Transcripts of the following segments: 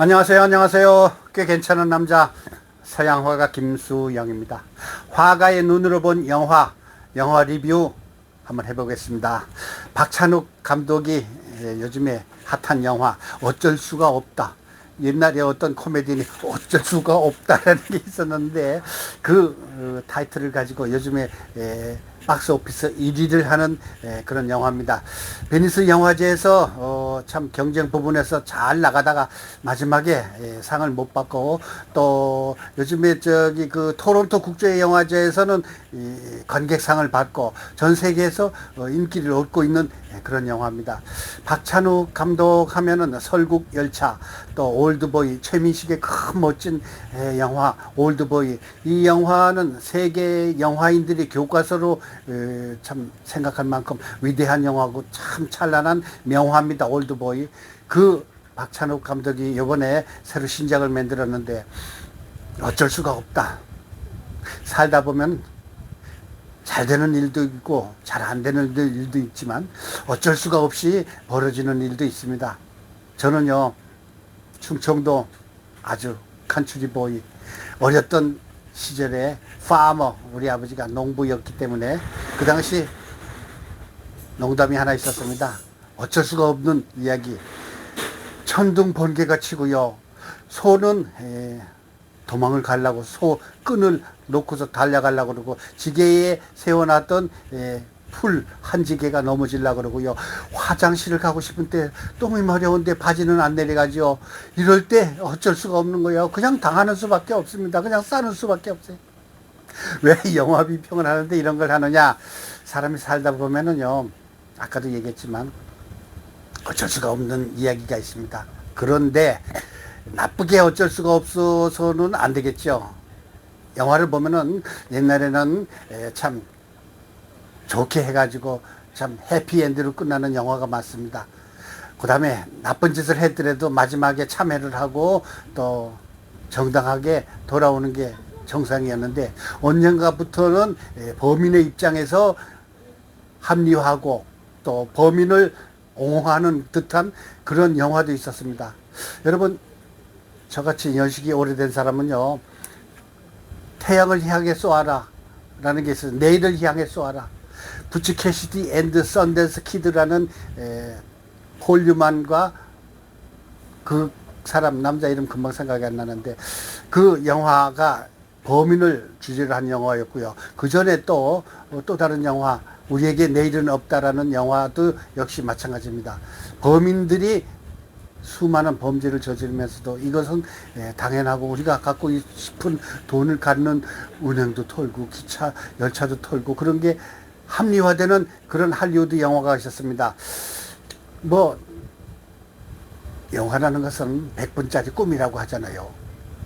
안녕하세요. 안녕하세요. 꽤 괜찮은 남자 서양화가 김수영입니다. 화가의 눈으로 본 영화 리뷰 한번 해보겠습니다. 박찬욱 감독이 요즘에 핫한 영화 어쩔 수가 없다. 옛날에 어떤 코미디언이 어쩔 수가 없다라는 게 있었는데 그 타이틀을 가지고 요즘에 박스 오피스 1위를 하는 그런 영화입니다. 베니스 영화제에서 참 경쟁 부분에서 잘 나가다가 마지막에 상을 못 받고, 또 요즘에 저기 그 토론토 국제영화제에서는 관객상을 받고 전 세계에서 인기를 얻고 있는 그런 영화입니다. 박찬욱 감독 하면은 설국열차, 또 올드보이, 최민식의 큰 멋진 영화 올드보이. 이 영화는 세계 영화인들이 교과서로 참 생각할 만큼 위대한 영화고 참 찬란한 명화입니다. 올드보이. 그 박찬욱 감독이 이번에 새로 신작을 만들었는데 어쩔 수가 없다. 살다 보면 잘 되는 일도 있고 잘 안 되는 일도 있지만 어쩔 수가 없이 벌어지는 일도 있습니다. 저는요, 충청도 아주 컨트리 보이, 어렸던 시절에 파머, 우리 아버지가 농부였기 때문에 그 당시 농담이 하나 있었습니다. 어쩔 수가 없는 이야기. 천둥 번개가 치고요, 소는 도망을 가려고 소 끈을 놓고서 달려가려고 그러고, 지게에 세워놨던 풀 한 지게가 넘어지려고 그러고요, 화장실을 가고 싶은 때 똥이 마려운데 바지는 안 내려가죠. 이럴 때 어쩔 수가 없는 거예요. 그냥 당하는 수밖에 없습니다. 그냥 싸는 수밖에 없어요. 왜 영화 비평을 하는데 이런 걸 하느냐? 사람이 살다 보면은요, 아까도 얘기했지만 어쩔 수가 없는 이야기가 있습니다. 그런데 나쁘게 어쩔 수가 없어서는 안 되겠죠. 영화를 보면은 옛날에는 참 좋게 해가지고 참 해피엔드로 끝나는 영화가 많습니다. 그 다음에 나쁜 짓을 했더라도 마지막에 참회를 하고 또 정당하게 돌아오는 게 정상이었는데, 언젠가부터는 범인의 입장에서 합리화하고 또 범인을 옹호하는 듯한 그런 영화도 있었습니다. 여러분, 저같이 연식이 오래된 사람은요, 태양을 향해 쏘아라 라는 게 있어요. 내일을 향해 쏘아라. 부치 캐시디 앤드 썬댄스 키드라는 폴 뉴만과 그 사람 남자 이름 금방 생각이 안 나는데, 그 영화가 범인을 주제로 한 영화였고요. 그 전에 또 다른 영화, 우리에게 내일은 없다라는 영화도 역시 마찬가지입니다. 범인들이 수많은 범죄를 저지르면서도 이것은 당연하고, 우리가 갖고 싶은 돈을 갖는 은행도 털고 기차 열차도 털고 그런 게 합리화되는 그런 할리우드 영화가 있었습니다. 뭐 영화라는 것은 100분짜리 꿈이라고 하잖아요.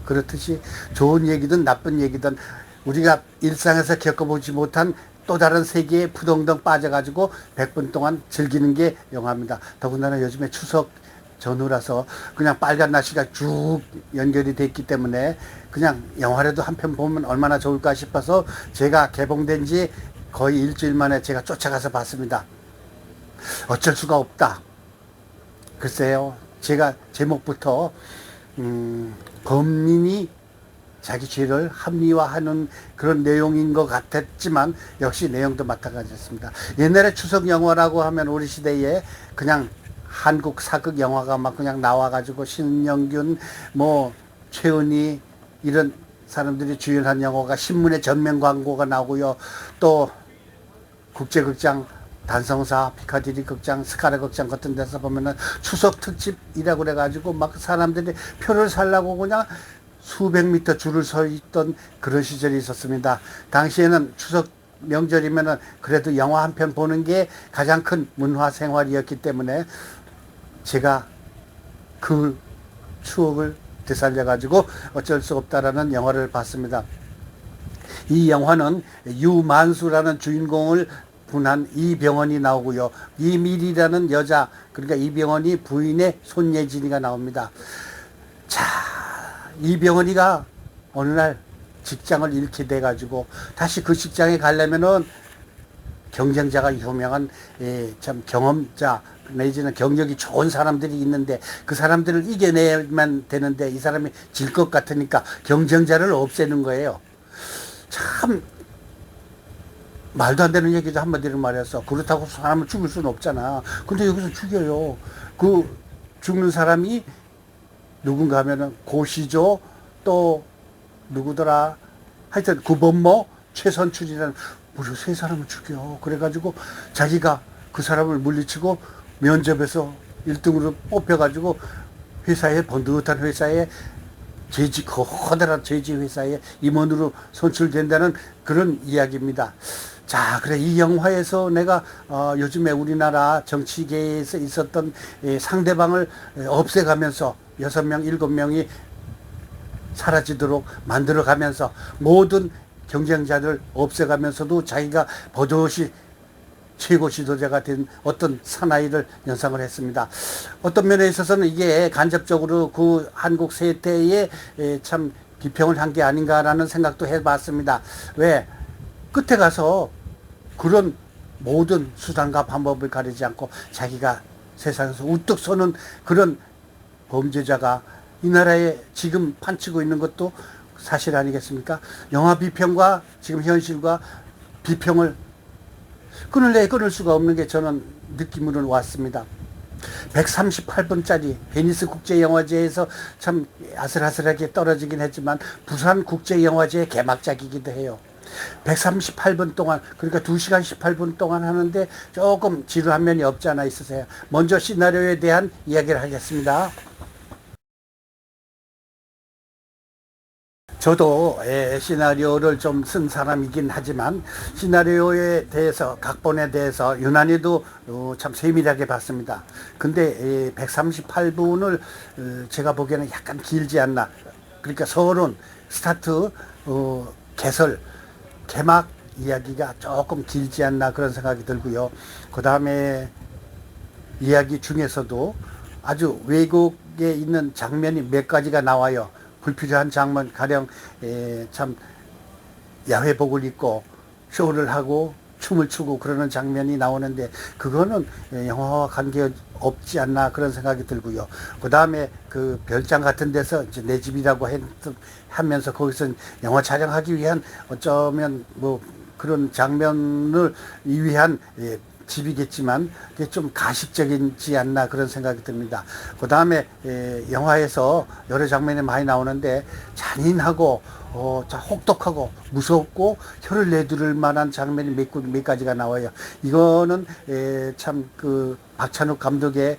그렇듯이 좋은 얘기든 나쁜 얘기든 우리가 일상에서 겪어보지 못한 또 다른 세계에 푸덩덩 빠져가지고 100분 동안 즐기는 게 영화입니다. 더군다나 요즘에 추석 전후라서 그냥 빨간 날씨가 쭉 연결이 됐기 때문에 그냥 영화라도 한 편 보면 얼마나 좋을까 싶어서 제가 개봉된 지 거의 일주일 만에 제가 쫓아가서 봤습니다. 어쩔 수가 없다. 글쎄요, 제가 제목부터 범인이 자기 죄를 합리화하는 그런 내용인 것 같았지만 역시 내용도 마찬가지였습니다. 옛날에 추석 영화라고 하면 우리 시대에 그냥 한국 사극 영화가 막 그냥 나와가지고 신영균, 뭐 최은희 이런 사람들이 주연한 영화가 신문에 전면 광고가 나오고요. 또 국제극장 단성사, 피카디리 극장, 스카라 극장 같은 데서 보면은 추석 특집이라고 그래가지고 막 사람들이 표를 살라고 그냥 수백 미터 줄을 서 있던 그런 시절이 있었습니다. 당시에는 추석 명절이면은 그래도 영화 한 편 보는 게 가장 큰 문화 생활이었기 때문에 제가 그 추억을 되살려가지고 어쩔 수 없다라는 영화를 봤습니다. 이 영화는 유만수라는 주인공을 분한 이병헌이 나오고요. 이밀이라는 여자, 그러니까 이병헌이 부인의 손예진이가 나옵니다. 자, 이병헌이가 어느 날 직장을 잃게 돼가지고 다시 그 직장에 가려면은 경쟁자가 유명한 참 경험자 내지는 경력이 좋은 사람들이 있는데 그 사람들을 이겨내야만 되는데 이 사람이 질 것 같으니까 경쟁자를 없애는 거예요. 참 말도 안 되는 얘기도 한마디로 말해서 그렇다고 사람을 죽일 수는 없잖아. 근데 여기서 죽여요. 그 죽는 사람이 누군가 하면은 고시조 또 누구더라 하여튼 구본모 최선출이라는 무려 세 사람을 죽여. 그래가지고 자기가 그 사람을 물리치고 면접에서 1등으로 뽑혀가지고 회사에 번듯한 회사에 커다란 제지 회사에 임원으로 선출된다는 그런 이야기입니다. 자, 그래 이 영화에서 내가 요즘에 우리나라 정치계에서 있었던 상대방을 없애가면서 6명, 7명이 사라지도록 만들어가면서 모든 경쟁자들 없애가면서도 자기가 버젓이 최고 지도자가 된 어떤 사나이를 연상을 했습니다. 어떤 면에 있어서는 이게 간접적으로 그 한국 세태에 참 비평을 한 게 아닌가라는 생각도 해봤습니다. 왜? 끝에 가서 그런 모든 수단과 방법을 가리지 않고 자기가 세상에서 우뚝 서는 그런 범죄자가 이 나라에 지금 판치고 있는 것도 사실 아니겠습니까? 영화 비평과 지금 현실과 비평을 끊을 수가 없는 게 저는 느낌으로 왔습니다. 138분짜리 베니스 국제영화제에서 참 아슬아슬하게 떨어지긴 했지만 부산 국제영화제의 개막작이기도 해요. 138분 동안 그러니까 2시간 18분 동안 하는데 조금 지루한 면이 없지 않아 있으세요. 먼저 시나리오에 대한 이야기를 하겠습니다. 저도 시나리오를 좀 쓴 사람이긴 하지만 시나리오에 대해서 각본에 대해서 유난히도 참 세밀하게 봤습니다. 근데 138분을 제가 보기에는 약간 길지 않나. 그러니까 서론, 스타트, 개설, 개막 이야기가 조금 길지 않나 그런 생각이 들고요. 그 다음에 이야기 중에서도 아주 외국에 있는 장면이 몇 가지가 나와요. 불필요한 장면, 가령 참 야회복을 입고 쇼를 하고 춤을 추고 그러는 장면이 나오는데 그거는 영화와 관계 없지 않나 그런 생각이 들고요. 그 다음에 그 별장 같은 데서 이제 내 집이라고 하면서 거기서 영화 촬영하기 위한 어쩌면 뭐 그런 장면을 위한 집이겠지만 그게 좀 가식적이지 않나 그런 생각이 듭니다. 그 다음에 영화에서 여러 장면이 많이 나오는데 잔인하고 혹독하고 무섭고 혀를 내두를 만한 장면이 몇 가지가 나와요. 이거는 참 그 박찬욱 감독의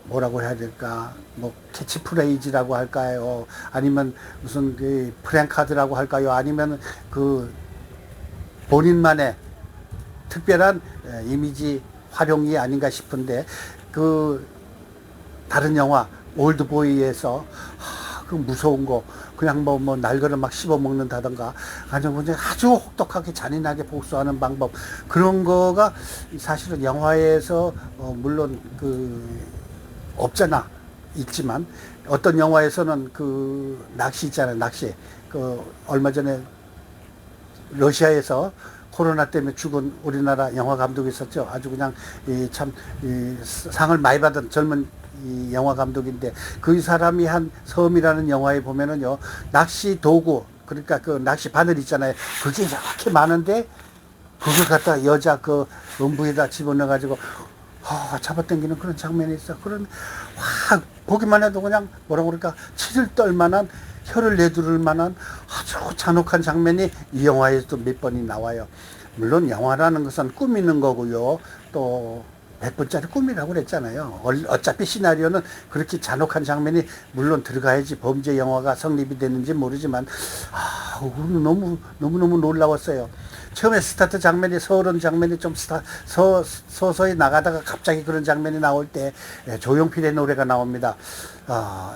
뭐라고 해야 될까 뭐 캐치프레이즈라고 할까요, 아니면 무슨 그 프랭카드라고 할까요, 아니면 그 본인만의 특별한 이미지 활용이 아닌가 싶은데 그 다른 영화 올드보이에서 그 무서운 거 그냥 뭐 날거를 막 씹어 먹는다던가 아니면 아주 혹독하게 잔인하게 복수하는 방법 그런 거가 사실은 영화에서 물론 그 없잖아 있지만 어떤 영화에서는 그 낚시 있잖아요. 낚시 그 얼마 전에 러시아에서 코로나 때문에 죽은 우리나라 영화 감독이 있었죠. 아주 그냥 참 상을 많이 받은 젊은 이 영화 감독인데 그 사람이 한 섬이라는 영화에 보면은요 낚시 도구 그러니까 그 낚시 바늘 있잖아요. 그게 이렇게 많은데 그걸 갖다 여자 그 음부에다 집어넣어 가지고 잡아당기는 그런 장면이 있어. 그런 확 보기만 해도 그냥 뭐라고 그럴까 치를 떨 만한 혀를 내두를 만한 아주 잔혹한 장면이 이 영화에서도 몇 번이 나와요. 물론 영화라는 것은 꾸미는 거고요. 또 100분짜리 꿈이라고 그랬잖아요. 어차피 시나리오는 그렇게 잔혹한 장면이 물론 들어가야지 범죄 영화가 성립이 되는지 모르지만 너무너무 놀라웠어요. 처음에 스타트 장면이 서른 장면이 좀 서서히 나가다가 갑자기 그런 장면이 나올 때 조용필의 노래가 나옵니다.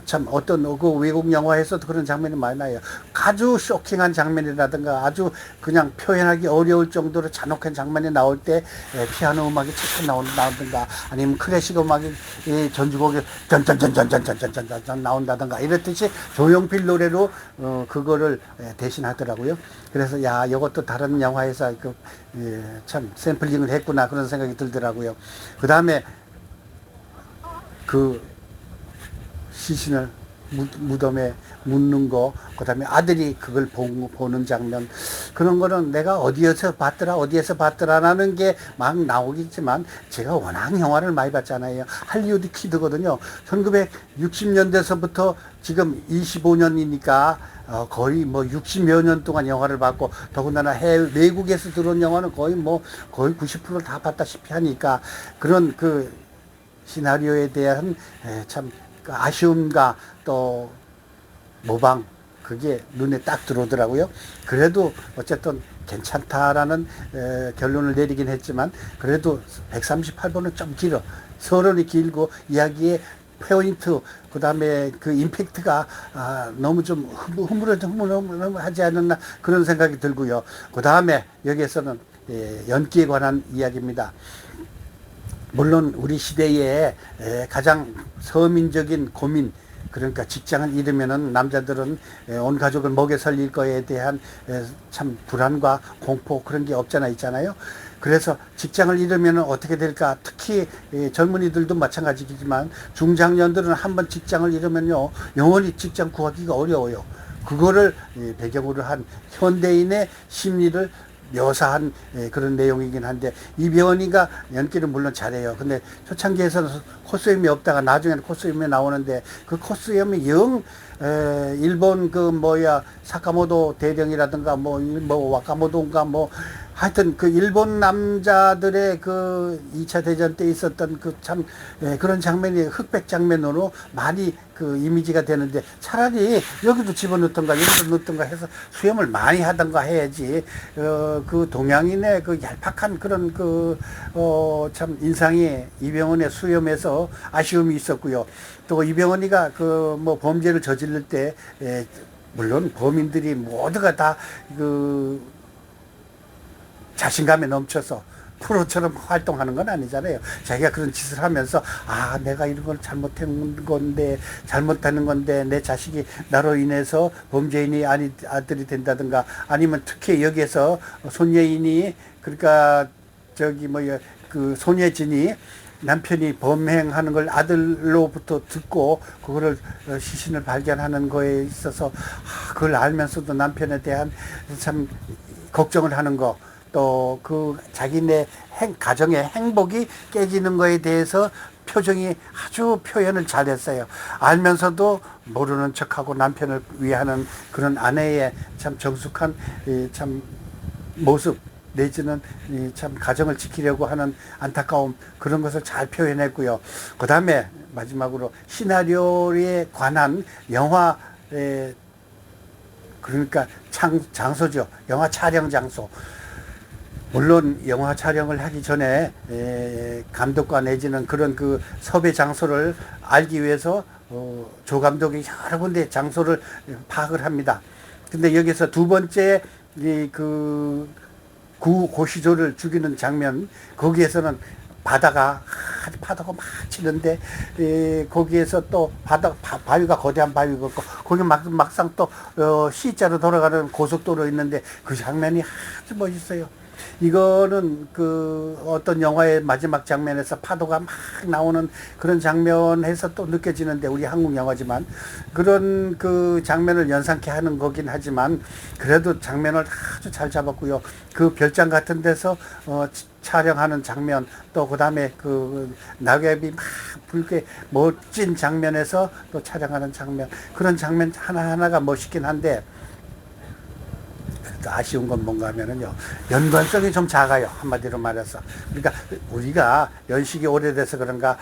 참 어떤 그 외국 영화에서도 그런 장면이 많이 나요. 아주 쇼킹한 장면이라든가 아주 그냥 표현하기 어려울 정도로 잔혹한 장면이 나올 때 피아노 음악이 착착 나온다든가 아니면 클래식 음악이 전주곡이 전전전전전전전전 나온다든가 이랬듯이 조용필 노래로 그거를 대신하더라고요. 그래서 야 이것도 다른 영화에서 참 샘플링을 했구나 그런 생각이 들더라고요. 그 다음에 그 시신을 무덤에 묻는 거, 그 다음에 아들이 그걸 보는 장면, 그런 거는 내가 어디에서 봤더라라는 게 막 나오겠지만, 제가 워낙 영화를 많이 봤잖아요. 할리우드 키드거든요. 1960년대서부터 지금 25년이니까 거의 뭐 60여 년 동안 영화를 봤고, 더군다나 외국에서 들어온 영화는 거의 90%다 봤다시피 하니까, 그런 그 시나리오에 대한 참 아쉬움과 또 모방, 그게 눈에 딱 들어오더라고요. 그래도 어쨌든 괜찮다라는 결론을 내리긴 했지만, 그래도 138번은 좀 길어. 서론이 길고 이야기의 포인트, 그 다음에 그 임팩트가 너무 좀 흐물흐물하지 않았나, 그런 생각이 들고요. 그 다음에 여기에서는 연기에 관한 이야기입니다. 물론 우리 시대의 가장 서민적인 고민, 그러니까 직장을 잃으면은 남자들은 온 가족을 먹여 살릴 거에 대한 참 불안과 공포, 그런 게 없잖아 있잖아요. 그래서 직장을 잃으면 어떻게 될까? 특히 젊은이들도 마찬가지지만 중장년들은 한번 직장을 잃으면요, 영원히 직장 구하기가 어려워요. 그거를 배경으로 한 현대인의 심리를 묘사한 그런 내용이긴 한데, 이병헌이가 연기를 물론 잘해요. 근데 초창기에서는 코스염이 없다가 나중에는 코스염이 나오는데, 그 코스염이 일본 사카모토 대령이라든가 와카모토인가 하여튼 그 일본 남자들의 그 2차 대전 때 있었던 그 참 그런 장면이 흑백 장면으로 많이 그 이미지가 되는데, 차라리 여기도 집어넣던가 여기도 넣던가 해서 수염을 많이 하던가 해야지. 그 동양인의 그 얄팍한 그런 참 인상이 이병헌의 수염에서 아쉬움이 있었고요. 또 이병헌이가 범죄를 저지를 때 물론 범인들이 모두가 다 자신감에 넘쳐서 프로처럼 활동하는 건 아니잖아요. 자기가 그런 짓을 하면서 내가 이런 걸 잘못하는 건데 내 자식이 나로 인해서 범죄인이 아들이 된다든가, 아니면 특히 여기에서 손예인이, 그러니까 그 손예진이 남편이 범행하는 걸 아들로부터 듣고 그거를 시신을 발견하는 거에 있어서 그걸 알면서도 남편에 대한 참 걱정을 하는 거, 또 그 자기네 가정의 행복이 깨지는 거에 대해서 표정이 아주 표현을 잘했어요. 알면서도 모르는 척하고 남편을 위하는 그런 아내의 참 정숙한 참 모습, 내지는 참 가정을 지키려고 하는 안타까움, 그런 것을 잘 표현했고요. 그 다음에 마지막으로 시나리오에 관한 영화의, 그러니까 장소죠. 영화 촬영 장소. 물론 영화 촬영을 하기 전에 감독과 내지는 그런 그 섭외 장소를 알기 위해서 조 감독이 여러 군데 장소를 파악을 합니다. 근데 여기서 두 번째 고시조를 죽이는 장면, 거기에서는 파도가 막 치는데, 거기에서 또 바위가 거대한 바위가 있고, 거기 막상 또 C자로 돌아가는 고속도로 있는데, 그 장면이 아주 멋있어요. 이거는 어떤 영화의 마지막 장면에서 파도가 막 나오는 그런 장면에서 또 느껴지는데, 우리 한국 영화지만 그런 그 장면을 연상케 하는 거긴 하지만, 그래도 장면을 아주 잘 잡았고요. 그 별장 같은 데서 촬영하는 장면, 또 그 다음에 그 낙엽이 막 붉게 멋진 장면에서 또 촬영하는 장면, 그런 장면 하나하나가 멋있긴 한데, 아쉬운 건 뭔가 하면은요, 연관성이 좀 작아요. 한마디로 말해서. 그러니까 우리가 연식이 오래돼서 그런가,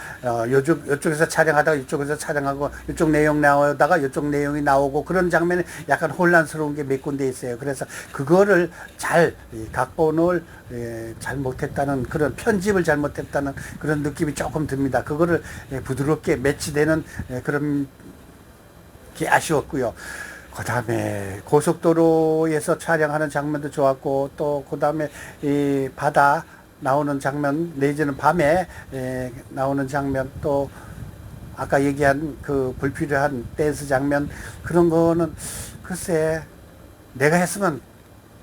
이쪽에서 촬영하다가 이쪽에서 촬영하고, 이쪽 내용 나오다가 이쪽 내용이 나오고, 그런 장면이 약간 혼란스러운 게 몇 군데 있어요. 그래서 그거를 각본을 잘 못했다는, 그런 편집을 잘못했다는 그런 느낌이 조금 듭니다. 그거를 부드럽게 매치되는 그런 게 아쉬웠고요. 그 다음에 고속도로에서 촬영하는 장면도 좋았고, 또 그 다음에 이 바다 나오는 장면, 내지는 밤에 나오는 장면, 또 아까 얘기한 그 불필요한 댄스 장면, 그런 거는 글쎄 내가 했으면,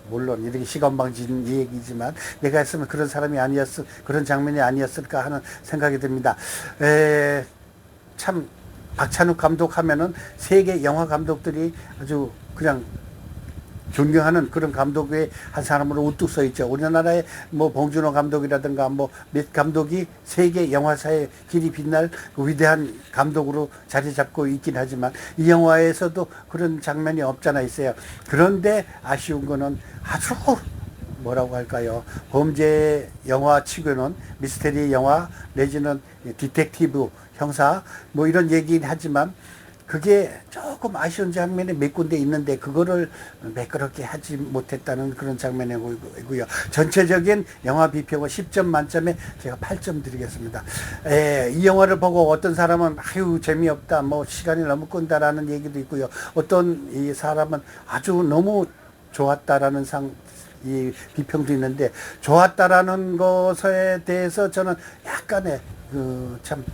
물론 이렇게 시건방진 얘기지만 내가 했으면 그런 사람이 그런 장면이 아니었을까 하는 생각이 듭니다. 참 박찬욱 감독 하면은 세계 영화 감독들이 아주 그냥 존경하는 그런 감독의 한 사람으로 우뚝 서 있죠. 우리나라의 뭐 봉준호 감독이라든가 뭐 몇 감독이 세계 영화사에 길이 빛날 그 위대한 감독으로 자리 잡고 있긴 하지만 이 영화에서도 그런 장면이 없잖아 있어요. 그런데 아쉬운 거는 아주 뭐라고 할까요? 범죄 영화 치고는 미스테리 영화 내지는 디텍티브 형사 뭐 이런 얘기는 하지만 그게 조금 아쉬운 장면이 몇 군데 있는데 그거를 매끄럽게 하지 못했다는 그런 장면이고요. 전체적인 영화 비평은 10점 만점에 제가 8점 드리겠습니다. 이 영화를 보고 어떤 사람은 아유 재미없다 뭐 시간이 너무 끈다라는 얘기도 있고요. 어떤 이 사람은 아주 너무 좋았다라는 이 비평도 있는데 좋았다라는 것에 대해서 저는 약간의 참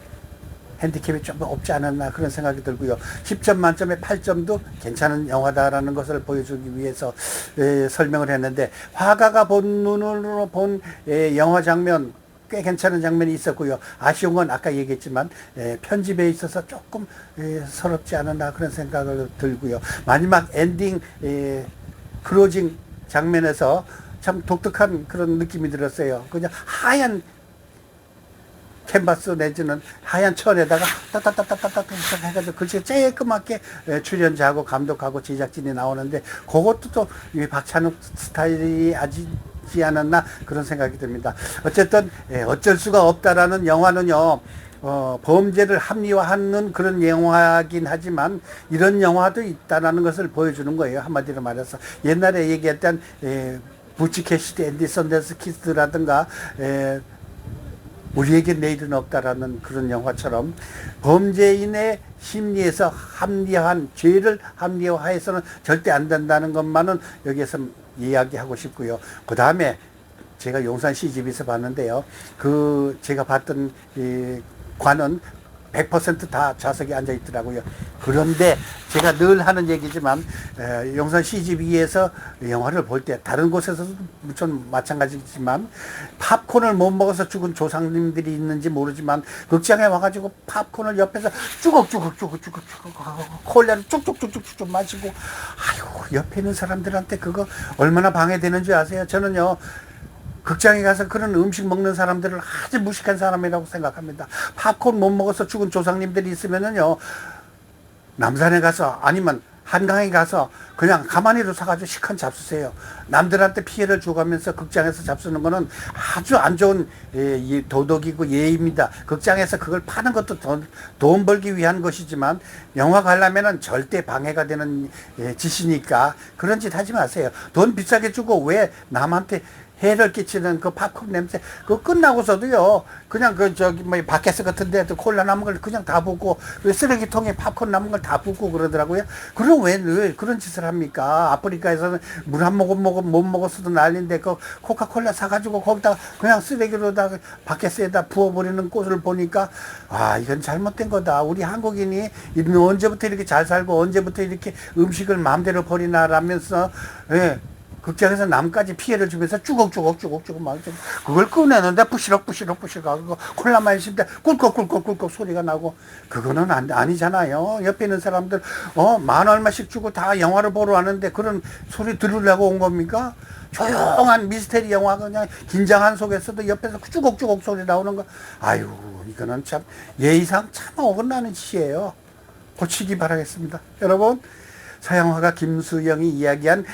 핸디캡이 좀 없지 않았나 그런 생각이 들고요. 10점 만점에 8점도 괜찮은 영화다라는 것을 보여주기 위해서 설명을 했는데 화가가 본 눈으로 본 영화 장면 꽤 괜찮은 장면이 있었고요. 아쉬운 건 아까 얘기했지만 편집에 있어서 조금 서럽지 않았나 그런 생각을 들고요. 마지막 엔딩 클로징 장면에서 참 독특한 그런 느낌이 들었어요. 그냥 하얀 캔버스 내지는 하얀 천에다가 따따따따따따 해가지고 글씨가 쬐끄맣게 출연자하고 감독하고 제작진이 나오는데 그것도 또 박찬욱 스타일이 아지지 않았나 그런 생각이 듭니다. 어쨌든 어쩔 수가 없다라는 영화는요. 범죄를 합리화하는 그런 영화긴 하지만 이런 영화도 있다라는 것을 보여주는 거예요. 한마디로 말해서 옛날에 얘기했던 부치 캐시디 앤디 선댄스 키스라든가 우리에게 내일은 없다라는 그런 영화처럼 범죄인의 심리에서 합리화한 죄를 합리화해서는 절대 안 된다는 것만은 여기에서 이야기하고 싶고요. 그 다음에 제가 용산 CGV에서 봤는데요. 제가 봤던 이 관은 100% 좌석에 앉아 있더라고요. 그런데 제가 늘 하는 얘기지만 용산 CGV에서 영화를 볼 때 다른 곳에서도 물론 마찬가지지만 팝콘을 못 먹어서 죽은 조상님들이 있는지 모르지만 극장에 와가지고 팝콘을 옆에서 쭈걱쭈걱 콜라를 쭉쭉쭉쭉쭉 마시고 아이고 옆에 있는 사람들한테 그거 얼마나 방해되는 줄 아세요? 저는요 극장에 가서 그런 음식 먹는 사람들을 아주 무식한 사람이라고 생각합니다. 팝콘 못 먹어서 죽은 조상님들이 있으면은요, 남산에 가서 아니면 한강에 가서 그냥 가만히도 사가지고 시큰 잡수세요. 남들한테 피해를 줘가면서 극장에서 잡수는 거는 아주 안 좋은 도덕이고 예의입니다. 극장에서 그걸 파는 것도 돈 벌기 위한 것이지만 영화 가려면은 절대 방해가 되는 짓이니까 그런 짓 하지 마세요. 돈 비싸게 주고 왜 남한테 해를 끼치는 그 팝콘 냄새, 그거 끝나고서도요, 그냥 바켓스 같은 데 콜라 남은 걸 그냥 다 붓고, 쓰레기통에 팝콘 남은 걸 다 붓고 그러더라고요. 그럼 왜 그런 짓을 합니까? 아프리카에서는 물 한 모금 못 먹었어도 난리인데, 그 코카콜라 사가지고 거기다 그냥 쓰레기로다 바켓스에다 부어버리는 꼴을 보니까, 이건 잘못된 거다. 우리 한국인이 언제부터 이렇게 잘 살고, 언제부터 이렇게 음식을 마음대로 버리나 라면서, 극장에서 남까지 피해를 주면서 쭈걱쭈걱 막 그걸 꺼내는데 부시럭 하고 콜라 마실 때 꿀꺽 소리가 나고 그거는 아니잖아요. 옆에 있는 사람들 만 얼마씩 주고 다 영화를 보러 왔는데 그런 소리 들으려고 온 겁니까? 조용한 미스테리 영화 그냥 긴장한 속에서도 옆에서 쭈걱쭈걱 소리 나오는 거 아유 이거는 참 예의상 참 어긋나는 짓이에요. 고치기 바라겠습니다. 여러분 서양화가 김수영이 이야기한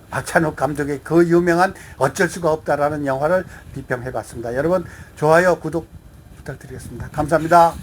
박찬욱 감독의 그 유명한 어쩔 수가 없다라는 영화를 비평해 봤습니다. 여러분 좋아요 구독 부탁드리겠습니다. 감사합니다.